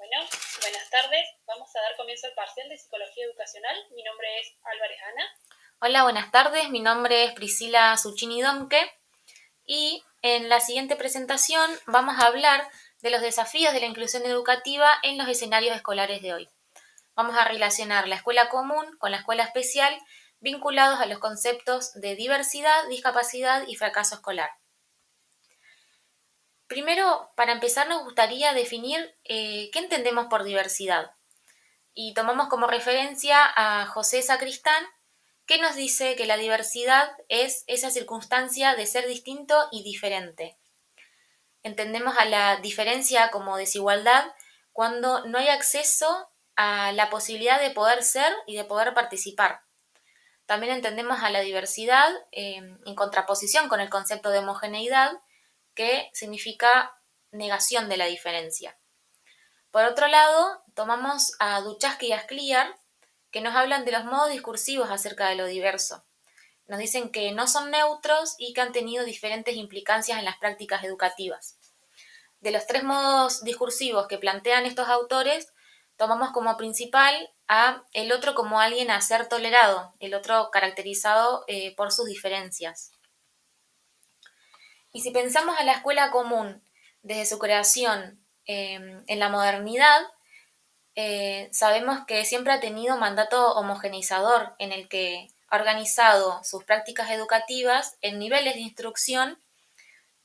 Bueno, buenas tardes. Vamos a dar comienzo al parcial de Psicología Educacional. Mi nombre es Álvarez Ana. Hola, buenas tardes. Mi nombre es Priscila Zucchini Domke y en la siguiente presentación vamos a hablar de los desafíos de la inclusión educativa en los escenarios escolares de hoy. Vamos a relacionar la escuela común con la escuela especial vinculados a los conceptos de diversidad, discapacidad y fracaso escolar. Primero, para empezar, nos gustaría definir qué entendemos por diversidad. Y tomamos como referencia a José Sacristán, que nos dice que la diversidad es esa circunstancia de ser distinto y diferente. Entendemos a la diferencia como desigualdad cuando no hay acceso a la posibilidad de poder ser y de poder participar. También entendemos a la diversidad en contraposición con el concepto de homogeneidad, que significa negación de la diferencia. Por otro lado, tomamos a Duchaski y a Scliar, que nos hablan de los modos discursivos acerca de lo diverso. Nos dicen que no son neutros y que han tenido diferentes implicancias en las prácticas educativas. De los tres modos discursivos que plantean estos autores, tomamos como principal a el otro como alguien a ser tolerado, el otro caracterizado por sus diferencias. Y si pensamos a la escuela común desde su creación en la modernidad, sabemos que siempre ha tenido mandato homogeneizador en el que ha organizado sus prácticas educativas en niveles de instrucción,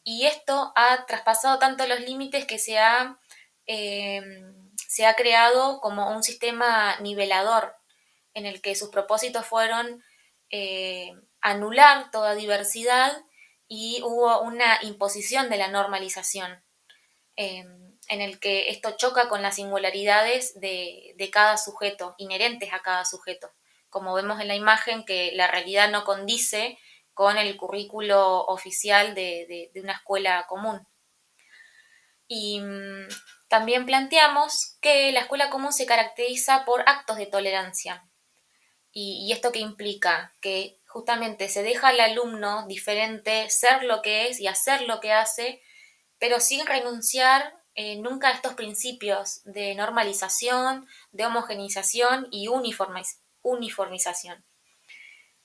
y esto ha traspasado tanto los límites que se ha creado como un sistema nivelador en el que sus propósitos fueron anular toda diversidad y hubo una imposición de la normalización. En el que esto choca con las singularidades de cada sujeto, inherentes a cada sujeto. Como vemos en la imagen, que la realidad no condice con el currículo oficial de una escuela común. Y también planteamos que la escuela común se caracteriza por actos de tolerancia. ¿Y esto qué implica? Que justamente se deja al alumno diferente ser lo que es y hacer lo que hace, pero sin renunciar nunca a estos principios de normalización, de homogeneización y uniformización.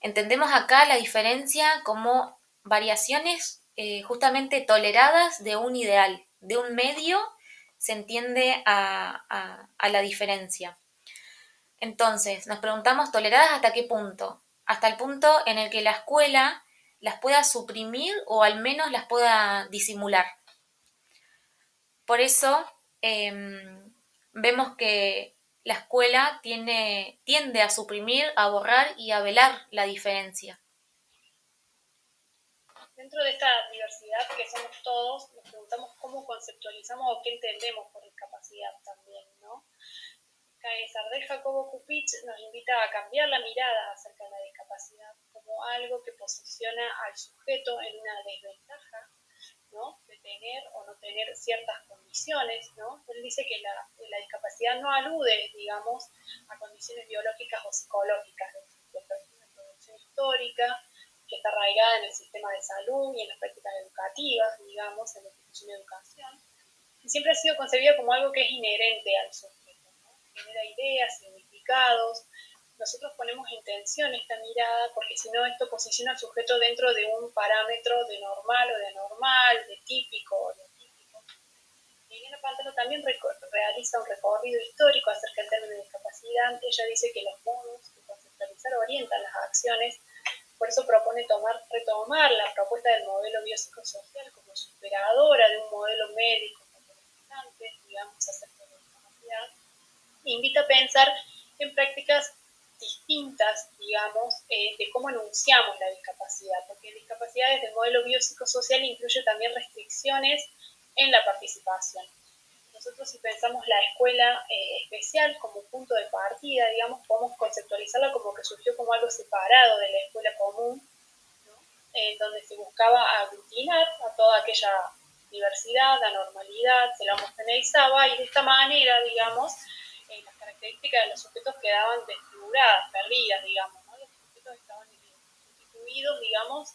Entendemos acá la diferencia como variaciones justamente toleradas de un ideal, de un medio se entiende a la diferencia. Entonces, nos preguntamos, ¿toleradas hasta qué punto? Hasta el punto en el que la escuela las pueda suprimir o al menos las pueda disimular. Por eso vemos que la escuela tiende a suprimir, a borrar y a velar la diferencia. Dentro de esta diversidad que somos todos, nos preguntamos cómo conceptualizamos o qué entendemos por discapacidad también, ¿no? Sardel Jacobo Cupich nos invita a cambiar la mirada acerca de la discapacidad como algo que posiciona al sujeto en una desventaja, ¿no? De tener o no tener ciertas condiciones, ¿no? Él dice que la discapacidad no alude, digamos, a condiciones biológicas o psicológicas de producción histórica, que está arraigada en el sistema de salud y en las prácticas educativas, digamos, en la institución de educación, y siempre ha sido concebida como algo que es inherente al sujeto, ¿no? Genera ideas, significados. Nosotros ponemos en tensión esta mirada porque si no esto posiciona al sujeto dentro de un parámetro de normal o de anormal, de típico o de atípico. Y Liliana Pantano también realiza un recorrido histórico acerca del término de discapacidad. Ella dice que los modos de conceptualizar orientan las acciones, por eso propone retomar la propuesta del modelo biopsicosocial como superadora de un modelo médico antes, digamos, acerca de la discapacidad. Invita a pensar en prácticas distintas, digamos, de cómo enunciamos la discapacidad, porque discapacidad desde el modelo biopsicosocial incluye también restricciones en la participación. Nosotros, si pensamos la escuela especial como punto de partida, digamos, podemos conceptualizarla como que surgió como algo separado de la escuela común, ¿no? Donde se buscaba aglutinar a toda aquella diversidad, anormalidad, se la homogeneizaba y de esta manera, digamos, las características de los sujetos quedaban desfiguradas, perdidas, digamos, ¿no? Los sujetos estaban sustituidos, digamos,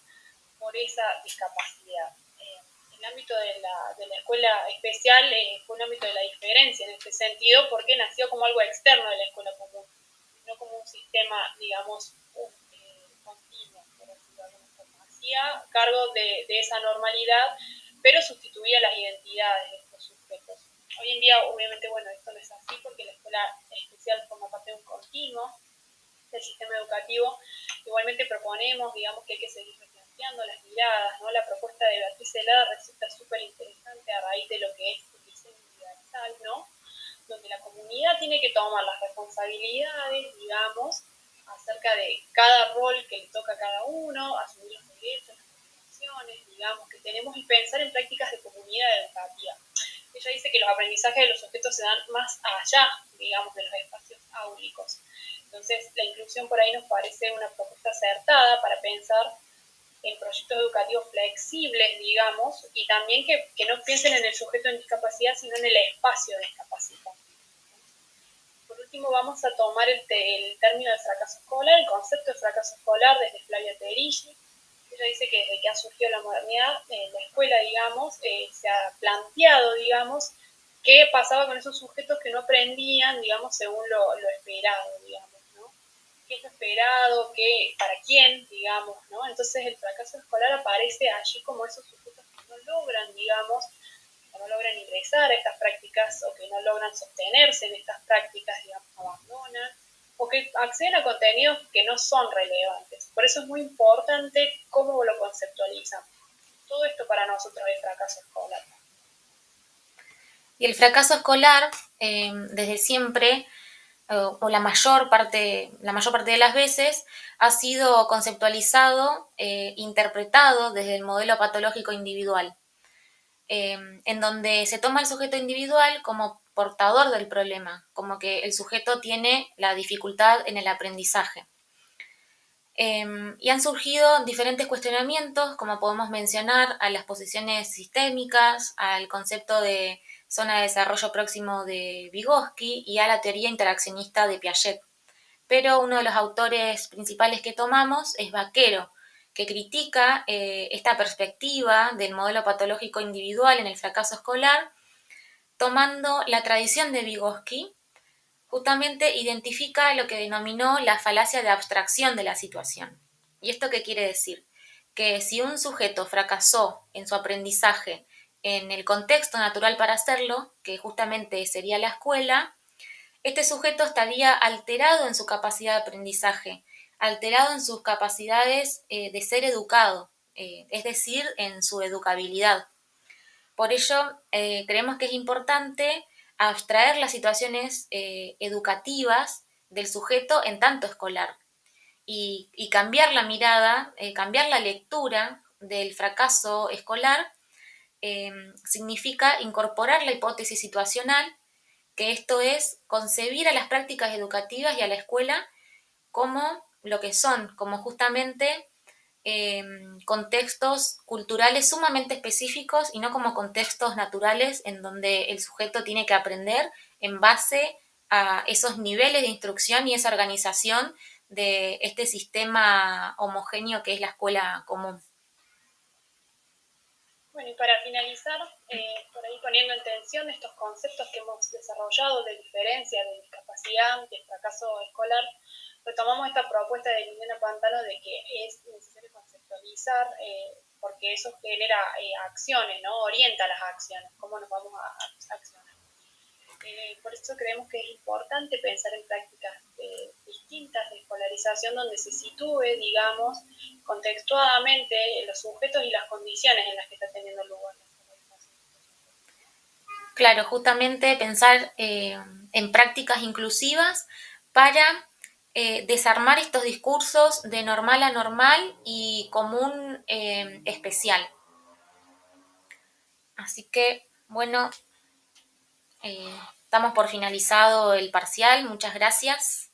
por esa discapacidad. el ámbito de la escuela especial fue un ámbito de la diferencia en este sentido, porque nació como algo externo de la escuela común, no como un sistema, digamos, continuo, por decirlo de alguna forma. Hacía cargo de esa normalidad, pero sustituía las identidades de estos sujetos. Hoy en día, obviamente, bueno, esto no es así porque la escuela especial forma parte de un continuo del sistema educativo. Igualmente proponemos, digamos, que hay que seguir replanteando las miradas, ¿no? La propuesta de Beatriz Celada resulta súper interesante a raíz de lo que es el diseño universal, ¿no? Donde la comunidad tiene que tomar las responsabilidades, digamos, acerca de cada rol que le toca a cada uno, asumir los derechos, las obligaciones, digamos, que tenemos y pensar en prácticas de comunidad educativa. Ella dice que los aprendizajes de los objetos se dan más allá, digamos, de los espacios áulicos. Entonces, la inclusión por ahí nos parece una propuesta acertada para pensar en proyectos educativos flexibles, digamos, y también que no piensen en el sujeto en discapacidad, sino en el espacio de discapacidad. Por último, vamos a tomar el término de fracaso escolar, el concepto de fracaso escolar desde Flavia Terilli. Ella dice que desde que ha surgido la modernidad, en la escuela, digamos, se ha planteado, digamos, qué pasaba con esos sujetos que no aprendían, digamos, según lo esperado, digamos, ¿no? ¿Qué es lo esperado? ¿Qué, para quién, digamos, ¿no? Entonces el fracaso escolar aparece allí como esos sujetos que no logran, digamos, o no logran ingresar a estas prácticas o que no logran sostenerse en estas prácticas, digamos, abandonan o que acceden a contenidos que no son relevantes. Por eso es muy importante cómo lo conceptualizan. Todo esto para nosotros es fracaso escolar. Y el fracaso escolar, desde siempre, o la mayor parte de las veces, ha sido conceptualizado, interpretado desde el modelo patológico individual, en donde se toma el sujeto individual como portador del problema, como que el sujeto tiene la dificultad en el aprendizaje. Y han surgido diferentes cuestionamientos, como podemos mencionar a las posiciones sistémicas, al concepto de zona de desarrollo próximo de Vygotsky y a la teoría interaccionista de Piaget. Pero uno de los autores principales que tomamos es Vaquero, que critica esta perspectiva del modelo patológico individual en el fracaso escolar, tomando la tradición de Vygotsky. Justamente identifica lo que denominó la falacia de abstracción de la situación. ¿Y esto qué quiere decir? Que si un sujeto fracasó en su aprendizaje en el contexto natural para hacerlo, que justamente sería la escuela, este sujeto estaría alterado en su capacidad de aprendizaje, alterado en sus capacidades de ser educado, es decir, en su educabilidad. Por ello, creemos que es importante abstraer las situaciones educativas del sujeto en tanto escolar y cambiar la mirada, cambiar la lectura del fracaso escolar, significa incorporar la hipótesis situacional, que esto es concebir a las prácticas educativas y a la escuela como lo que son, como justamente contextos culturales sumamente específicos y no como contextos naturales en donde el sujeto tiene que aprender en base a esos niveles de instrucción y esa organización de este sistema homogéneo que es la escuela común. Bueno, y para finalizar, por ahí poniendo en tensión estos conceptos que hemos desarrollado de diferencia, de discapacidad, de fracaso escolar, retomamos esta propuesta de Liliana Pantano de que es necesario conceptualizar porque eso genera acciones, ¿no? Orienta las acciones, cómo nos vamos a accionar. Por eso creemos que es importante pensar en prácticas distintas de escolarización donde se sitúe, digamos, contextuadamente los sujetos y las condiciones en las que está teniendo lugar la escolarización. Claro, justamente pensar en prácticas inclusivas para desarmar estos discursos de normal a normal y común especial. Así que, bueno, damos por finalizado el parcial. Muchas gracias.